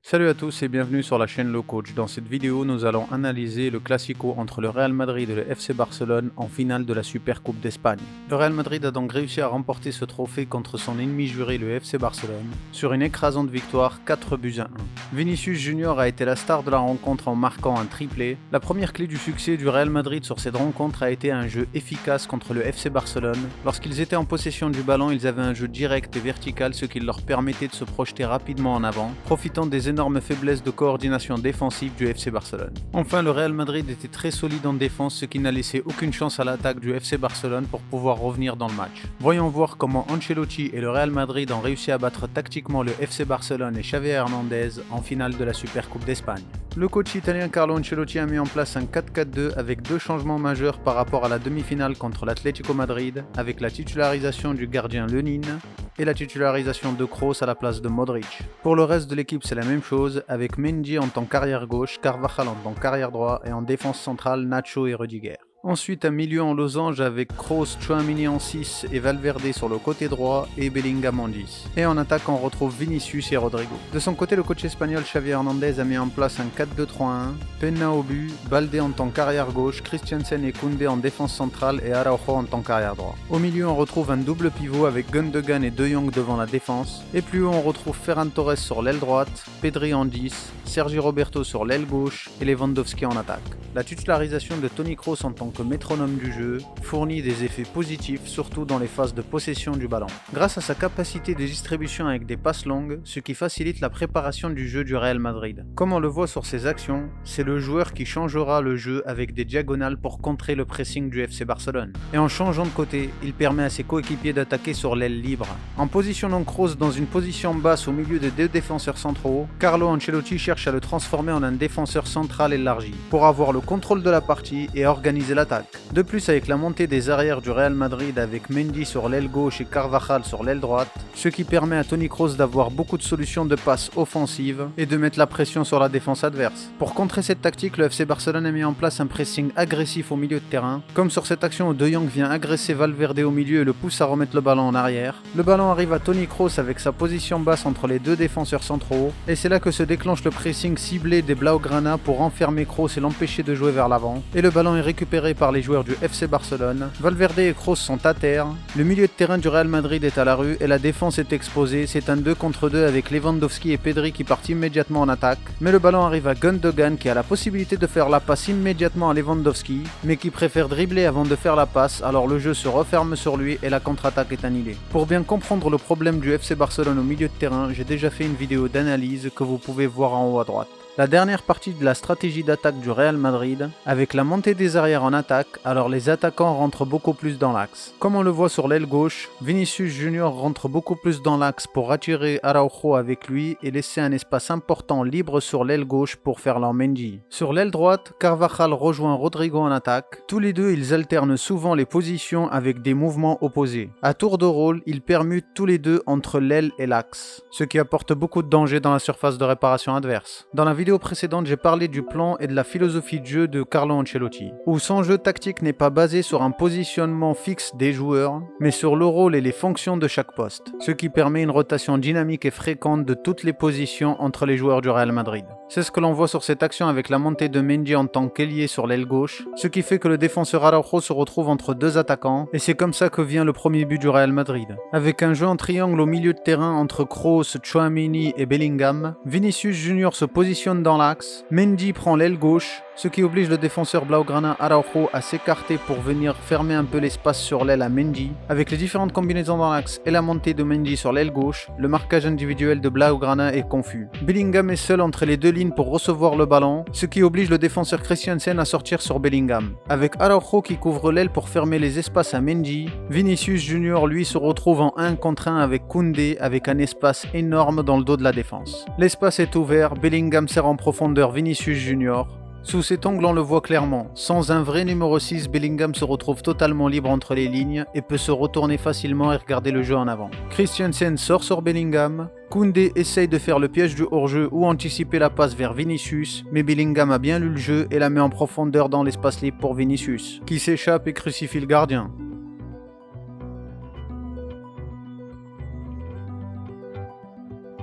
Salut à tous et bienvenue sur la chaîne Le Coach. Dans cette vidéo, nous allons analyser le Classico entre le Real Madrid et le FC Barcelone en finale de la Supercoupe d'Espagne. Le Real Madrid a donc réussi à remporter ce trophée contre son ennemi juré le FC Barcelone sur une écrasante victoire 4 buts à 1. Vinicius Junior a été la star de la rencontre en marquant un triplé. La première clé du succès du Real Madrid sur cette rencontre a été un jeu efficace contre le FC Barcelone. Lorsqu'ils étaient en possession du ballon, ils avaient un jeu direct et vertical, ce qui leur permettait de se projeter rapidement en avant, profitant des énorme faiblesse de coordination défensive du FC Barcelone. Enfin, le Real Madrid était très solide en défense, ce qui n'a laissé aucune chance à l'attaque du FC Barcelone pour pouvoir revenir dans le match. Voyons voir comment Ancelotti et le Real Madrid ont réussi à battre tactiquement le FC Barcelone et Xavi Hernandez en finale de la Supercoupe d'Espagne. Le coach italien Carlo Ancelotti a mis en place un 4-4-2 avec deux changements majeurs par rapport à la demi-finale contre l'Atlético Madrid, avec la titularisation du gardien Lunin et la titularisation de Kroos à la place de Modric. Pour le reste de l'équipe, c'est la même chose, avec Mendy en tant qu'arrière gauche, Carvajal en tant qu'arrière droit et en défense centrale Nacho et Rudiger. Ensuite, un milieu en losange avec Kroos, Tchouaméni en 6 et Valverde sur le côté droit et Bellingham en 10. Et en attaque, on retrouve Vinicius et Rodrigo. De son côté, le coach espagnol Xavi Hernandez a mis en place un 4-2-3-1, Penna au but, Balde en tant qu'arrière gauche, Christensen et Koundé en défense centrale et Araujo en tant qu'arrière droit. Au milieu, on retrouve un double pivot avec Gundogan et De Jong devant la défense. Et plus haut, on retrouve Ferran Torres sur l'aile droite, Pedri en 10, Sergi Roberto sur l'aile gauche et Lewandowski en attaque. La titularisation de Toni Kroos en tant que métronome du jeu fournit des effets positifs, surtout dans les phases de possession du ballon. Grâce à sa capacité de distribution avec des passes longues, ce qui facilite la préparation du jeu du Real Madrid. Comme on le voit sur ses actions, c'est le joueur qui changera le jeu avec des diagonales pour contrer le pressing du FC Barcelone. Et en changeant de côté, il permet à ses coéquipiers d'attaquer sur l'aile libre. En positionnant Kroos dans une position basse au milieu de deux défenseurs centraux, Carlo Ancelotti cherche à le transformer en un défenseur central élargi, pour avoir le contrôle de la partie et organiser l'attaque. De plus, avec la montée des arrières du Real Madrid avec Mendy sur l'aile gauche et Carvajal sur l'aile droite, ce qui permet à Toni Kroos d'avoir beaucoup de solutions de passes offensives et de mettre la pression sur la défense adverse. Pour contrer cette tactique, le FC Barcelone a mis en place un pressing agressif au milieu de terrain, comme sur cette action où De Jong vient agresser Valverde au milieu et le pousse à remettre le ballon en arrière. Le ballon arrive à Toni Kroos avec sa position basse entre les deux défenseurs centraux, et c'est là que se déclenche le pressing ciblé des Blaugrana pour enfermer Kroos et l'empêcher de jouer vers l'avant, et le ballon est récupéré par les joueurs du FC Barcelone. Valverde et Kroos sont à terre, le milieu de terrain du Real Madrid est à la rue et la défense est exposée. C'est un 2 contre 2 avec Lewandowski et Pedri qui partent immédiatement en attaque, mais le ballon arrive à Gundogan qui a la possibilité de faire la passe immédiatement à Lewandowski, mais qui préfère dribbler avant de faire la passe, alors le jeu se referme sur lui et la contre-attaque est annulée. Pour bien comprendre le problème du FC Barcelone au milieu de terrain, j'ai déjà fait une vidéo d'analyse que vous pouvez voir en haut à droite. La dernière partie de la stratégie d'attaque du Real Madrid, avec la montée des arrières en attaque, alors les attaquants rentrent beaucoup plus dans l'axe. Comme on le voit sur l'aile gauche, Vinicius Junior rentre beaucoup plus dans l'axe pour attirer Araujo avec lui et laisser un espace important libre sur l'aile gauche pour faire leur Mendy. Sur l'aile droite, Carvajal rejoint Rodrigo en attaque. Tous les deux, ils alternent souvent les positions avec des mouvements opposés. À tour de rôle, ils permutent tous les deux entre l'aile et l'axe, ce qui apporte beaucoup de danger dans la surface de réparation adverse. Dans la vidéo précédente, j'ai parlé du plan et de la philosophie de jeu de Carlo Ancelotti, où son jeu tactique n'est pas basé sur un positionnement fixe des joueurs, mais sur le rôle et les fonctions de chaque poste, ce qui permet une rotation dynamique et fréquente de toutes les positions entre les joueurs du Real Madrid. C'est ce que l'on voit sur cette action avec la montée de Mendy en tant qu'ailier sur l'aile gauche, ce qui fait que le défenseur Araujo se retrouve entre deux attaquants, et c'est comme ça que vient le premier but du Real Madrid. Avec un jeu en triangle au milieu de terrain entre Kroos, Tchouaméni et Bellingham, Vinicius Junior se positionne dans l'axe, Mendy prend l'aile gauche, ce qui oblige le défenseur Blaugrana Araujo à s'écarter pour venir fermer un peu l'espace sur l'aile à Mendy. Avec les différentes combinaisons dans l'axe et la montée de Mendy sur l'aile gauche, le marquage individuel de Blaugrana est confus. Bellingham est seul entre les deux lignes pour recevoir le ballon, ce qui oblige le défenseur Christensen à sortir sur Bellingham. Avec Araujo qui couvre l'aile pour fermer les espaces à Mendy, Vinicius Junior lui se retrouve en 1 contre 1 avec Koundé avec un espace énorme dans le dos de la défense. L'espace est ouvert, Bellingham sert en profondeur Vinicius Junior. Sous cet angle, on le voit clairement. Sans un vrai numéro 6, Bellingham se retrouve totalement libre entre les lignes et peut se retourner facilement et regarder le jeu en avant. Christensen sort sur Bellingham. Koundé essaye de faire le piège du hors-jeu ou anticiper la passe vers Vinicius, mais Bellingham a bien lu le jeu et la met en profondeur dans l'espace libre pour Vinicius, qui s'échappe et crucifie le gardien.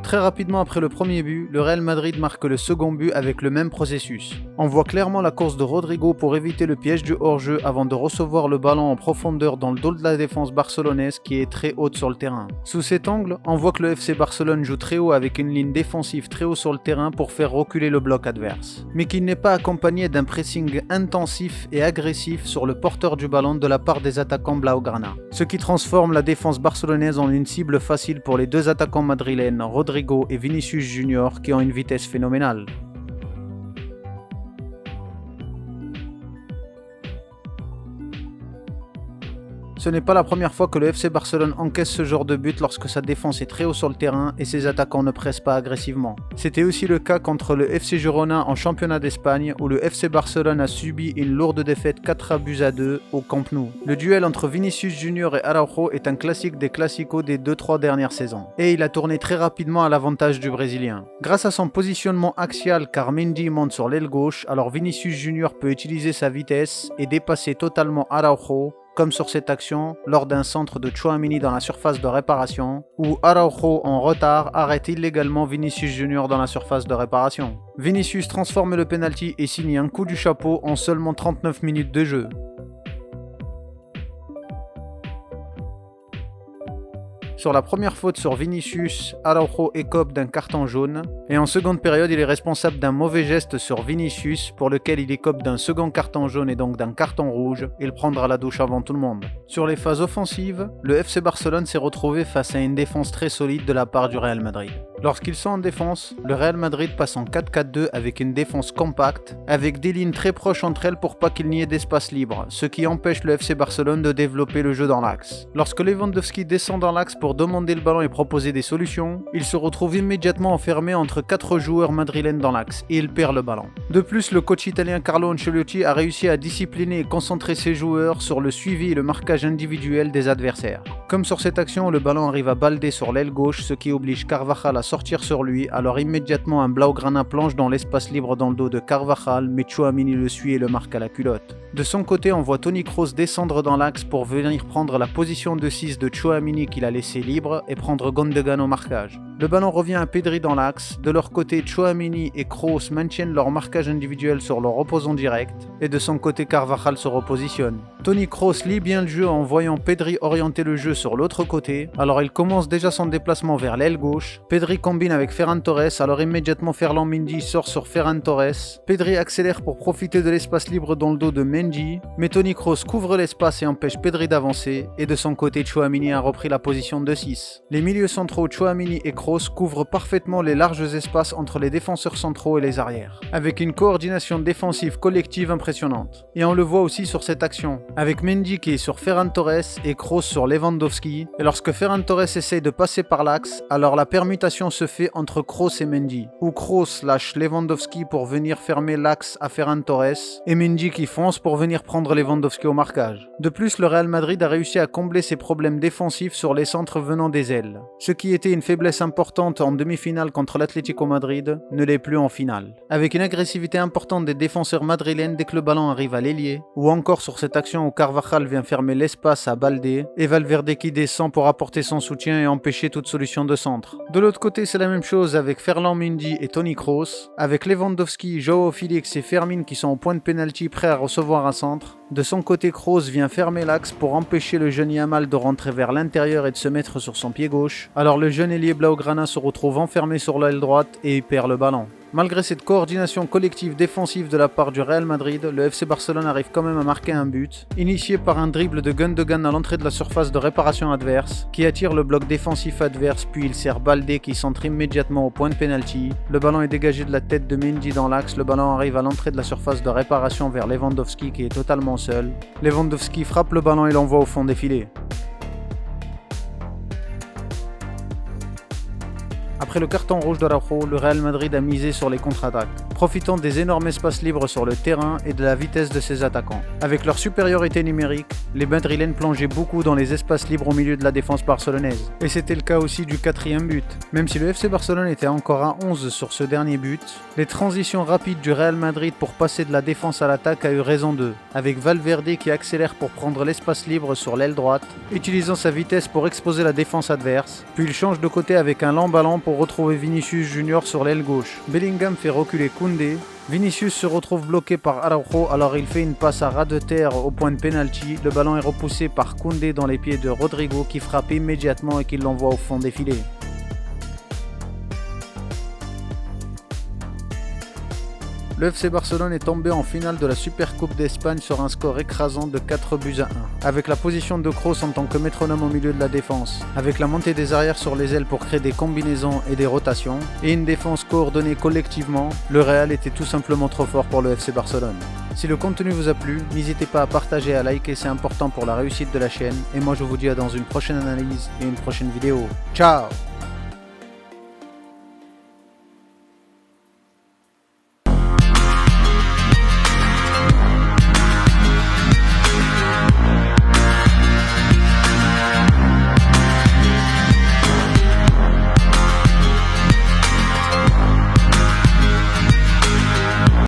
Très rapidement après le premier but, le Real Madrid marque le second but avec le même processus. On voit clairement la course de Rodrigo pour éviter le piège du hors-jeu avant de recevoir le ballon en profondeur dans le dos de la défense barcelonaise qui est très haute sur le terrain. Sous cet angle, on voit que le FC Barcelone joue très haut avec une ligne défensive très haut sur le terrain pour faire reculer le bloc adverse, mais qui n'est pas accompagné d'un pressing intensif et agressif sur le porteur du ballon de la part des attaquants blaugrana, ce qui transforme la défense barcelonaise en une cible facile pour les deux attaquants madrilènes, Rodrigo et Vinicius Junior, qui ont une vitesse phénoménale. Ce n'est pas la première fois que le FC Barcelone encaisse ce genre de but lorsque sa défense est très haut sur le terrain et ses attaquants ne pressent pas agressivement. C'était aussi le cas contre le FC Girona en championnat d'Espagne où le FC Barcelone a subi une lourde défaite 4-2 au Camp Nou. Le duel entre Vinicius Junior et Araujo est un classique des classicos des 2-3 dernières saisons. Et il a tourné très rapidement à l'avantage du Brésilien. Grâce à son positionnement axial car Mendy monte sur l'aile gauche, alors Vinicius Junior peut utiliser sa vitesse et dépasser totalement Araujo, comme sur cette action lors d'un centre de Tchouaméni dans la surface de réparation, où Araujo en retard arrête illégalement Vinicius Junior dans la surface de réparation. Vinicius transforme le penalty et signe un coup du chapeau en seulement 39 minutes de jeu. Sur la première faute sur Vinicius, Araujo écope d'un carton jaune, et en seconde période il est responsable d'un mauvais geste sur Vinicius pour lequel il écope d'un second carton jaune et donc d'un carton rouge. Il prendra la douche avant tout le monde. Sur les phases offensives, le FC Barcelone s'est retrouvé face à une défense très solide de la part du Real Madrid. Lorsqu'ils sont en défense, le Real Madrid passe en 4-4-2 avec une défense compacte, avec des lignes très proches entre elles pour pas qu'il n'y ait d'espace libre, ce qui empêche le FC Barcelone de développer le jeu dans l'axe. Lorsque Lewandowski descend dans l'axe pour demander le ballon et proposer des solutions, il se retrouve immédiatement enfermé entre 4 joueurs madrilènes dans l'axe et il perd le ballon. De plus, le coach italien Carlo Ancelotti a réussi à discipliner et concentrer ses joueurs sur le suivi et le marquage individuel des adversaires. Comme sur cette action, le ballon arrive à Baldé sur l'aile gauche, ce qui oblige Carvajal à sortir sur lui, alors immédiatement un Blaugrana plonge dans l'espace libre dans le dos de Carvajal, mais Tchouaméni le suit et le marque à la culotte. De son côté, on voit Toni Kroos descendre dans l'axe pour venir prendre la position de 6 de Tchouaméni qu'il a laissé libre et prendre Gundogan au marquage. Le ballon revient à Pedri dans l'axe. De leur côté, Tchouaméni et Kroos maintiennent leur marquage individuel sur leur opposant direct, et de son côté, Carvajal se repositionne. Toni Kroos lit bien le jeu en voyant Pedri orienter le jeu sur l'autre côté, alors il commence déjà son déplacement vers l'aile gauche. Pedri combine avec Ferran Torres, alors immédiatement Ferland Mendy sort sur Ferran Torres. Pedri accélère pour profiter de l'espace libre dans le dos de Mendy, mais Toni Kroos couvre l'espace et empêche Pedri d'avancer, et de son côté, Tchouaméni a repris la position de 6. Les milieux centraux Tchouaméni et Kroos couvrent parfaitement les larges espaces entre les défenseurs centraux et les arrières, avec une coordination défensive collective impressionnante. Et on le voit aussi sur cette action, avec Mendy qui est sur Ferran Torres et Kroos sur Lewandowski, et lorsque Ferran Torres essaye de passer par l'axe, alors la permutation se fait entre Kroos et Mendy, où Kroos lâche Lewandowski pour venir fermer l'axe à Ferran Torres, et Mendy qui fonce pour venir prendre Lewandowski au marquage. De plus, le Real Madrid a réussi à combler ses problèmes défensifs sur les centres venant des ailes, ce qui était une faiblesse importante en demi-finale contre l'Atlético Madrid, ne l'est plus en finale. Avec une agressivité importante des défenseurs madrilènes dès que le ballon arrive à l'ailier, ou encore sur cette action où Carvajal vient fermer l'espace à Baldé, et Valverde qui descend pour apporter son soutien et empêcher toute solution de centre. De l'autre côté, c'est la même chose avec Ferland Mendy et Toni Kroos, avec Lewandowski, Joao Félix et Fermin qui sont au point de pénalty prêts à recevoir un centre. De son côté, Kroos vient fermer l'axe pour empêcher le jeune Yamal de rentrer vers l'intérieur et de se mettre sur son pied gauche. Alors le jeune ailier Blaugrana se retrouve enfermé sur l'aile droite et perd le ballon. Malgré cette coordination collective défensive de la part du Real Madrid, le FC Barcelone arrive quand même à marquer un but, initié par un dribble de Gundogan à l'entrée de la surface de réparation adverse, qui attire le bloc défensif adverse, puis il sert Baldé qui centre immédiatement au point de pénalty. Le ballon est dégagé de la tête de Mendy dans l'axe, le ballon arrive à l'entrée de la surface de réparation vers Lewandowski qui est totalement seul. Lewandowski frappe le ballon et l'envoie au fond des filets. Après le carton rouge d'Araujo, le Real Madrid a misé sur les contre-attaques, profitant des énormes espaces libres sur le terrain et de la vitesse de ses attaquants. Avec leur supériorité numérique, les Madrilènes plongeaient beaucoup dans les espaces libres au milieu de la défense barcelonaise. Et c'était le cas aussi du 4e but. Même si le FC Barcelone était encore à 11 sur ce dernier but, les transitions rapides du Real Madrid pour passer de la défense à l'attaque a eu raison d'eux, avec Valverde qui accélère pour prendre l'espace libre sur l'aile droite, utilisant sa vitesse pour exposer la défense adverse, puis il change de côté avec un lent ballon pour retrouver Vinicius Junior sur l'aile gauche. Bellingham fait reculer Koundé. Vinicius se retrouve bloqué par Araujo, alors il fait une passe à ras de terre au point de pénalty. Le ballon est repoussé par Koundé dans les pieds de Rodrigo qui frappe immédiatement et qui l'envoie au fond des filets. Le FC Barcelone est tombé en finale de la Supercoupe d'Espagne sur un score écrasant de 4-1, avec la position de Kroos en tant que métronome au milieu de la défense, avec la montée des arrières sur les ailes pour créer des combinaisons et des rotations, et une défense coordonnée collectivement. Le Real était tout simplement trop fort pour le FC Barcelone. Si le contenu vous a plu, n'hésitez pas à partager et à liker, c'est important pour la réussite de la chaîne, et moi je vous dis à dans une prochaine analyse et une prochaine vidéo. Ciao!